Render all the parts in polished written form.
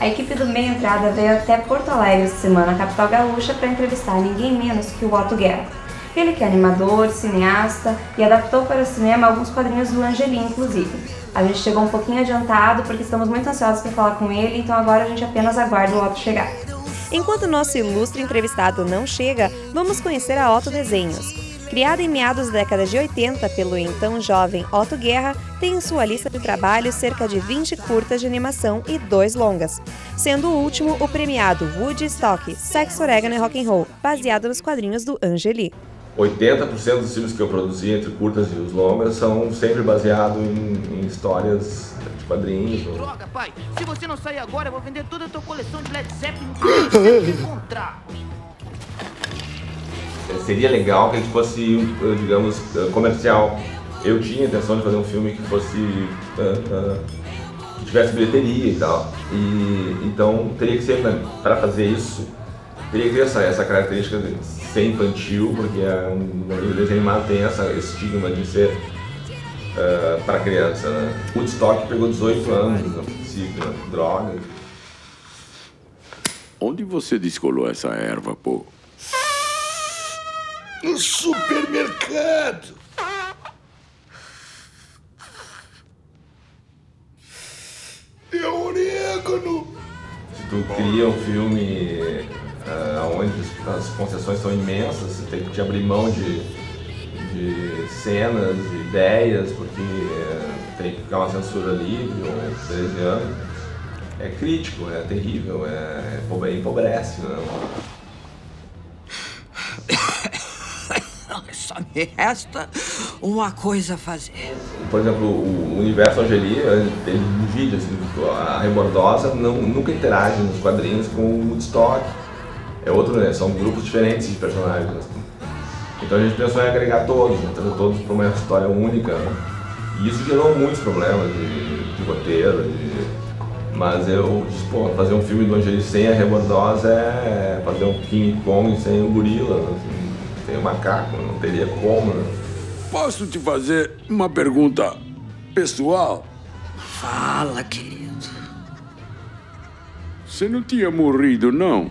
A equipe do Meia Entrada veio até Porto Alegre essa semana, capital gaúcha, para entrevistar ninguém menos que o Otto Guerra. Ele que é animador, cineasta e adaptou para o cinema alguns quadrinhos do Angeli, inclusive. A gente chegou um pouquinho adiantado porque estamos muito ansiosos para falar com ele, então agora a gente apenas aguarda o Otto chegar. Enquanto nosso ilustre entrevistado não chega, vamos conhecer a Otto Desenhos. Criada em meados da década de 80 pelo então jovem Otto Guerra, tem em sua lista de trabalhos cerca de 20 curtas de animação e 2 longas, sendo o último o premiado Woodstock, Sexo, Orégano e Rock'n'Roll, baseado nos quadrinhos do Angeli. 80% dos filmes que eu produzi, entre curtas e os longas, são sempre baseados em histórias de quadrinhos. Droga, pai! Se você não sair agora, eu vou vender toda a tua coleção de Led Zeppelin que encontrar. Seria legal que a gente fosse, digamos, comercial. Eu tinha a intenção de fazer um filme que fosse que tivesse bilheteria e tal. Então teria que ser, para fazer isso, teria que ter essa característica de ser infantil, porque o desenho animado tem esse estigma de ser para criança, né? Woodstock pegou 18 anos no princípio, né? Droga. Onde você descolou essa erva, pô? No supermercado. É orégano. Se tu cria um filme onde as concessões são imensas, você tem que te abrir mão de cenas, de ideias, porque tem que ficar uma censura livre, ou 13 anos. É crítico, é terrível, empobrece, né? Só me resta uma coisa a fazer. Por exemplo, o universo Angeli, ele divide, assim, a Rebordosa nunca interage nos quadrinhos com o Woodstock. É outro, né? São grupos diferentes de personagens. Assim. Então a gente pensou em agregar todos, trazer todos para uma história única, né? E isso gerou muitos problemas de roteiro, mas eu disse, pô, fazer um filme do Angeli sem a Rebordosa é fazer um King Kong sem o gorila, assim. Tem um macaco, não teria como, né? Posso te fazer uma pergunta pessoal? Fala, querido. Você não tinha morrido, não?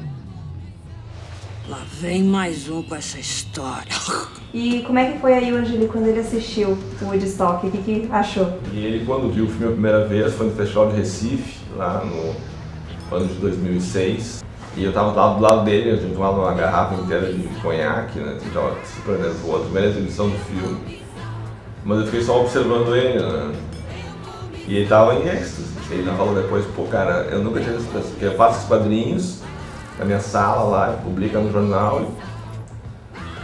Lá vem mais um com essa história. E como é que foi aí o Angeli quando ele assistiu o Woodstock? O que achou? E ele, quando viu o filme a primeira vez, foi no Festival de Recife, lá no ano de 2006. E eu tava do lado dele, a gente tomava uma garrafa inteira de conhaque, né? A gente tava super nervoso, a primeira exibição do filme. Mas eu fiquei só observando ele, né? E ele tava em êxtase. Ele falou depois, pô, cara, eu nunca tinha visto isso, porque eu faço os quadrinhos na minha sala lá, publica no jornal.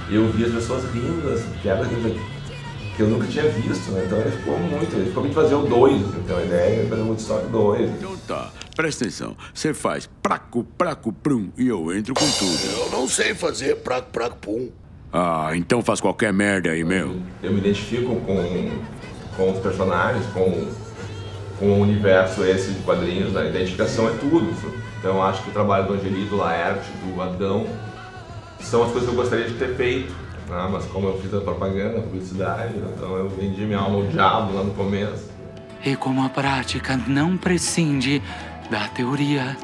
E eu vi as pessoas rindo, assim, piadas que eu nunca tinha visto, né? Então ele ficou a gente fazer o 2, então a ideia é fazer o Woodstock 2. Então tá, presta atenção. Você faz praco, praco, prum e eu entro com tudo. Eu não sei fazer praco, praco, pum. Ah, então faz qualquer merda aí, meu. Eu me identifico com os personagens, com o universo esse de quadrinhos, né? A identificação é tudo. Então eu acho que o trabalho do Angeli, do Laerte, do Adão, são as coisas que eu gostaria de ter feito. Mas como eu fiz a propaganda, a publicidade, então eu vendi minha alma ao diabo lá no começo. E como a prática não prescinde da teoria,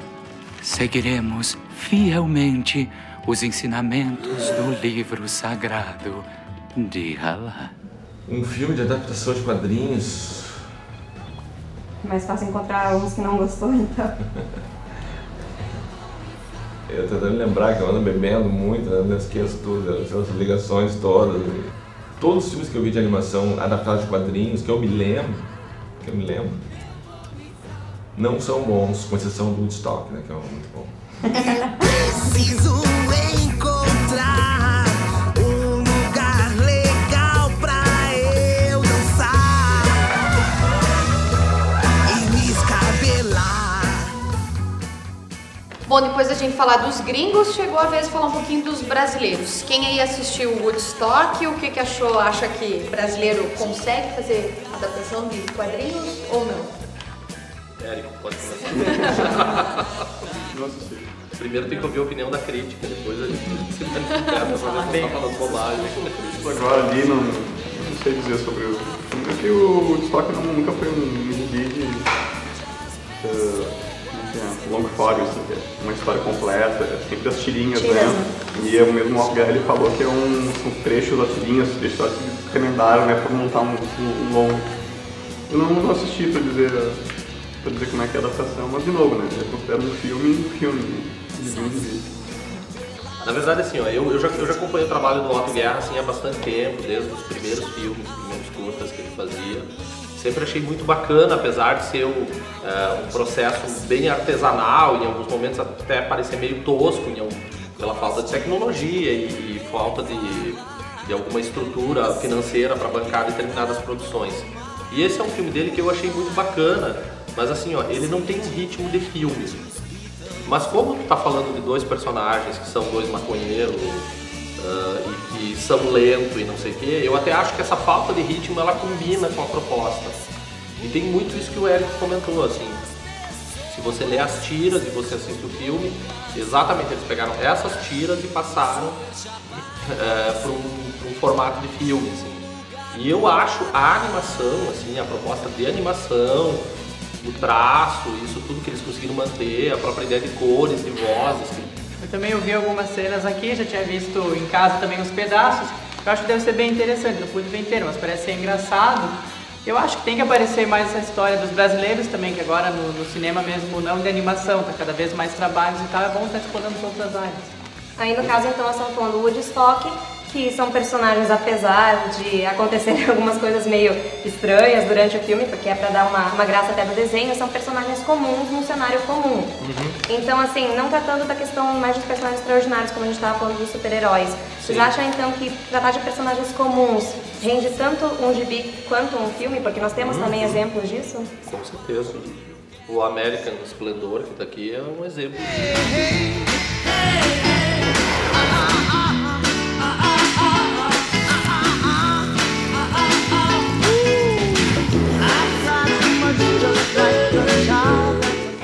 seguiremos fielmente os ensinamentos do livro sagrado de Allah. Um filme de adaptação de quadrinhos... Mais fácil encontrar uns que não gostou, então. Eu tô tentando lembrar que eu ando bebendo muito, né? Eu esqueço tudo, as ligações todas. Todos os filmes que eu vi de animação adaptados de quadrinhos, que eu me lembro, não são bons, com exceção do Woodstock, né? Que é muito bom. Preciso encontrar um lugar legal pra eu dançar e me escabelar. Bom, depois da gente falar dos gringos, chegou a vez de falar um pouquinho dos brasileiros. Quem aí assistiu o Woodstock, o que achou? Acha que brasileiro consegue fazer adaptação de quadrinhos ou não? Érico, pode começar. Não assisti. Primeiro tem que ouvir a opinião da crítica, depois a gente se pra falar bem. Falando bobagem. Agora ali não sei dizer sobre o filme, porque o Woodstock nunca foi um gibi long forest, que é uma história completa, sempre as tirinhas, né? E o mesmo Otto Guerra ele falou que são trechos das tirinhas, trechos que remendaram, né, para montar um longo. Eu não assisti para dizer como é que é a adaptação, mas de novo, né? Eu considero um filme de vídeo. Na verdade, assim, ó, eu já acompanhei o trabalho do Otto Guerra assim, há bastante tempo, desde os primeiros filmes, primeiros curtas que ele fazia. Sempre achei muito bacana, apesar de ser um processo bem artesanal, em alguns momentos até parecer meio tosco, pela falta de tecnologia e falta de alguma estrutura financeira para bancar determinadas produções. E esse é um filme dele que eu achei muito bacana, mas assim, ó, ele não tem um ritmo de filme. Mas como tu tá falando de dois personagens que são dois maconheiros e que são lentos e não sei o que, eu até acho que essa falta de ritmo ela combina com a proposta. E tem muito isso que o Érico comentou, assim, se você lê as tiras e você assiste o filme, exatamente eles pegaram essas tiras e passaram para um formato de filme, assim. E eu acho a animação, assim, a proposta de animação, o traço, isso tudo que eles conseguiram manter, a própria ideia de cores, de vozes. Eu também ouvi algumas cenas aqui, já tinha visto em casa também uns pedaços. Eu acho que deve ser bem interessante, não pude ver inteiro, mas parece ser engraçado. Eu acho que tem que aparecer mais essa história dos brasileiros também, que agora no cinema mesmo, não de animação, tá cada vez mais trabalhos e tal, é bom estar explorando outras áreas. Aí no caso então nós estamos falando do Woodstock, que são personagens, apesar de acontecerem algumas coisas meio estranhas durante o filme, porque é pra dar uma graça até do desenho, são personagens comuns num cenário comum. Então assim, não tratando da questão mais dos personagens extraordinários, como a gente estava falando dos super-heróis. Vocês acham então que tratar de personagens comuns rende tanto um gibi quanto um filme? Porque nós temos também exemplos disso? Com certeza. O American Splendor, que tá aqui, é um exemplo.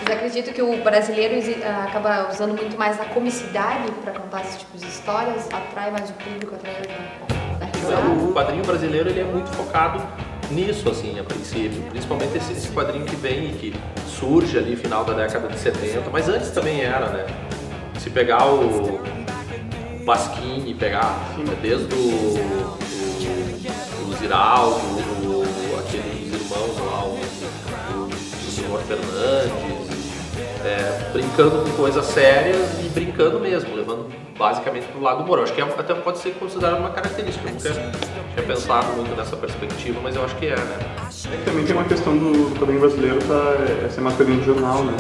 Mas acredito que o brasileiro acaba usando muito mais a comicidade para contar esse tipo de histórias, atrai mais o público através da risada. O quadrinho brasileiro ele é muito focado nisso, assim, a princípio. Principalmente esse quadrinho que vem e que surge ali no final da década de 70, mas antes também era, né? Se pegar o Basquini, pegar desde o Ziraldo, aqueles irmãos lá, o senhor Fernandes, brincando com coisas sérias e brincando mesmo, levando basicamente para o lado do humor. Eu acho que até pode ser considerado uma característica. Eu nunca tinha pensado muito nessa perspectiva, mas eu acho que né? Também tem uma questão do quadrinho brasileiro ser mais quadrinho de jornal, né?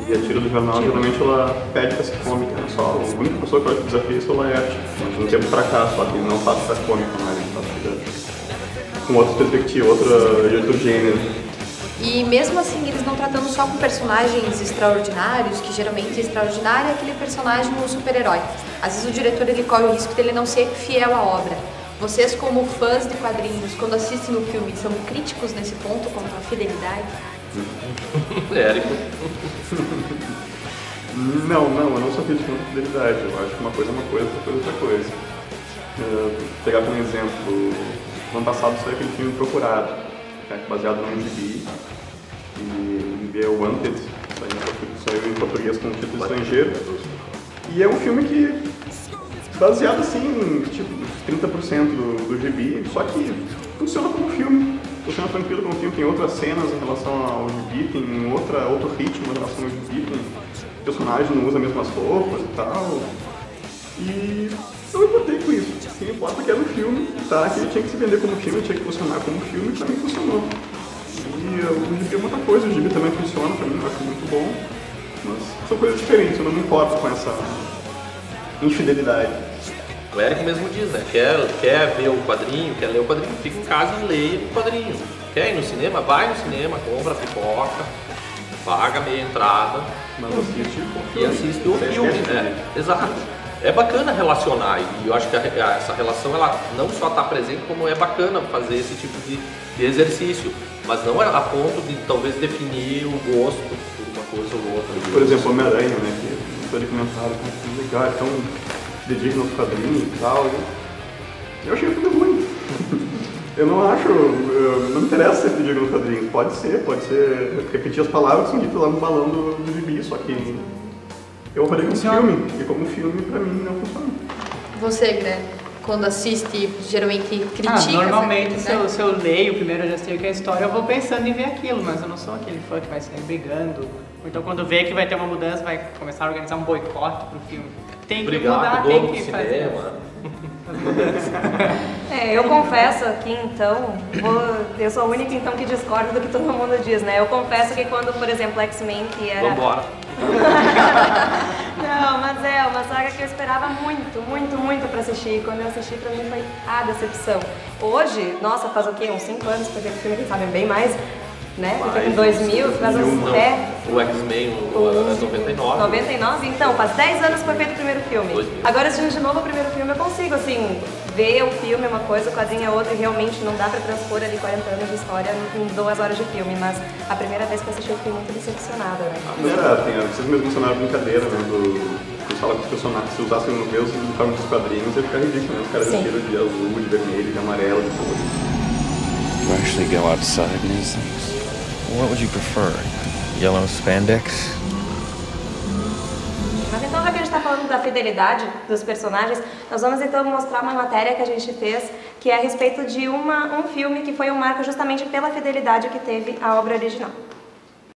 E a tira do jornal, geralmente, ela pede para ser cômica, né? Só a única pessoa que eu acho que desafia isso é o Laerte. Mas não tem pra cá, só que não faz pra cômica, mas ele faz com outra perspectiva, outro gênero. E mesmo assim, eles não tratando só com personagens extraordinários, que geralmente extraordinário é aquele personagem um super-herói. Às vezes o diretor ele corre o risco de ele não ser fiel à obra. Vocês, como fãs de quadrinhos, quando assistem o filme, são críticos nesse ponto quanto à fidelidade? Érico. Não, eu não sou crítico com fidelidade. Eu acho que uma coisa é uma coisa, outra coisa é outra coisa. Vou pegar como exemplo, no ano passado saiu aquele filme Procurado, baseado num gibi, e é o Wanted, saiu em português com um título estrangeiro. E é um filme que, baseado assim, em tipo, 30% do gibi, só que funciona como filme. Funciona tranquilo como filme, tem outras cenas em relação ao gibi, tem outro ritmo em relação ao gibi, o personagem não usa as mesmas roupas e tal. E não importei com isso. O que importa é que era um filme, tá? Que ele tinha que se vender como filme, tinha que funcionar como filme, e pra mim funcionou. E o gibi é outra coisa, o gibi também funciona pra mim, eu acho muito bom. Mas são coisas diferentes, eu não me importo com essa infidelidade. O Érico mesmo diz, né? Quer ver o quadrinho, quer ler o quadrinho, fica em casa e leia o quadrinho. Quer ir no cinema? Vai no cinema, compra pipoca, paga meia entrada e assiste o filme. Exato. É bacana relacionar e eu acho que essa relação ela não só está presente, como é bacana fazer esse tipo de exercício, mas não é a ponto de talvez definir o gosto por uma coisa ou outra. Por exemplo, Homem-Aranha, né? Que foi documentado com legal, é tão digno aos quadrinhos e tal. Eu achei o filme ruim. Eu não acho, não me interessa ser pedido nos quadrinhos. Pode ser repetir as palavras que são ditas lá no balão do gibi, só que eu operei como filme, e como filme pra mim não funciona. Você, Greg, quando assiste, geralmente critica? Normalmente, se eu leio, primeiro eu já sei o que é a história, eu vou pensando em ver aquilo, mas eu não sou aquele fã que vai sair brigando. Ou então quando vê que vai ter uma mudança, vai começar a organizar um boicote pro filme. Tem que mudar, tem que fazer. Eu confesso aqui, então, eu sou a única então que discorda do que todo mundo diz, né? Eu confesso que quando, por exemplo, X-Men, que era... Vambora! Não, mas é uma saga que eu esperava muito pra assistir. Quando eu assisti, pra mim foi a decepção. Hoje, nossa, faz o quê? Uns 5 anos que eu vi o filme, quem sabe bem mais, né? Porque em 2000, faz o X-Men, o 99. 99, então, faz 10 anos que foi feito o primeiro filme. 2000. Agora, assistindo de novo o primeiro filme, eu consigo, assim, ver o filme é uma coisa, o quadrinho é outra, e realmente não dá pra transpor ali 40 anos de história em 2 horas de filme, mas a primeira vez que eu assisti eu fiquei muito decepcionada, né? Vocês mesmos mencionaram a brincadeira, né, eles falam que os personagens, se usassem no meu uniforme dos quadrinhos, ia ficar ridículo, né? Os caras vestiram de azul, de vermelho, de amarelo, de cor. You actually go outside and use things. What would you prefer? Yellow spandex? Mas então, já que a gente está falando da fidelidade dos personagens, nós vamos então mostrar uma matéria que a gente fez, que é a respeito de um filme que foi um marco justamente pela fidelidade que teve à obra original.